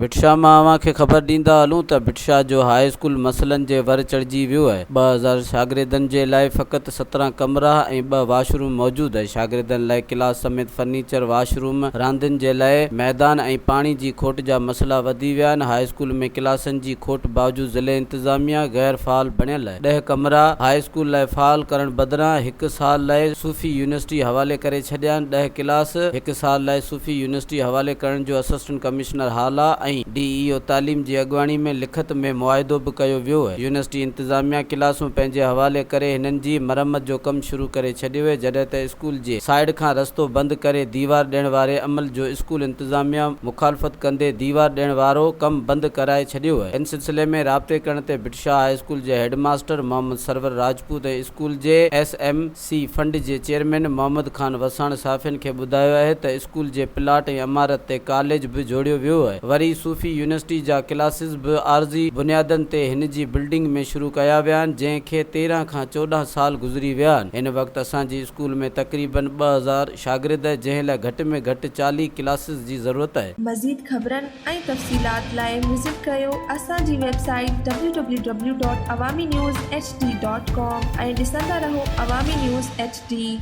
भिटशा मां अव्हांखे ख़बर ॾींदा हलूं त भिटशा जो हाई स्कूल मसइलनि जे वर चढ़िजी वियो आहे। 2000 शागिर्दनि जे लाइ फ़क़ति 17 कमरा ऐं 2 वॉशरूम मौजूदु आहे। शागिर्दनि लाइ क्लास समेत फर्नीचर, वॉशरूम, रांदियुनि जे लाइ मैदान ऐं पाणी जी खोट जा मसइला वधी विया आहिनि। हाई स्कूल में क्लासनि जी खोट बावजूदि ज़िले इंतिज़ामिया गैर फ़ाल बणियल आहे। 10 कमरा हाई स्कूल लाइ फ़ाल करण बदिरां 1 साल लाइ सूफ़ी यूनिवर्सिटी हवाले करे छॾिया आहिनि। 10 क्लास 1 साल लाइ सूफ़ी यूनिवर्सिटी हवाले करण जो असिस्टेंट कमिश्नर हाला ऐं DEO तालीम जी अॻुवाणी में लिखत में मुआहिदो बि कयो वियो आहे। यूनिवर्सिटी इंतिज़ामिया क्लासूं पंहिंजे हवाले करे हिननि जी मरम्मत जो कमु शुरू करे छॾियो आहे, जॾहिं त स्कूल जे साइड खां रस्तो बंदि करे दीवार ॾियण वारे अमल जो स्कूल इंतिज़ामिया मुखालफ़त कंदे दीवार ॾियण वारो कमु बंदि कराए छॾियो आहे। इन सिलसिले में राब्ते करण ते भिटशा हाई स्कूल जे हेडमास्टर मोहम्मद सरवर राजपूत ऐं स्कूल जे SMC फंड जे चेयरमैन मोहम्मद खान वसाण साफ़ियुनि खे ॿुधायो आहे त स्कूल जे प्लाट ऐं इमारत ते कॉलेज बि जोड़ियो वियो आहे। वरी सूफ़ी यूनिवर्सिटी जा क्लासिस बि आर्ज़ी बुनियादनि ते हिन जी बिल्डिंग में शुरू कया विया आहिनि, जंहिंखे 13 खां 14 साल गुज़री विया आहिनि। हिन वक़्तु असांजी स्कूल में तक़रीबन 2000 शागिर्द, जंहिं लाइ घटि में घटि 40 क्लासिस जी ज़रूरत आहे। मज़ीद ख़बरनि ऐं तफ़सीलात लाइ विज़िट कयो असांजी वेबसाइट www.awamiNewsHD.com ऐं ॾिसंदा रहो अवामी न्यूज़ HD।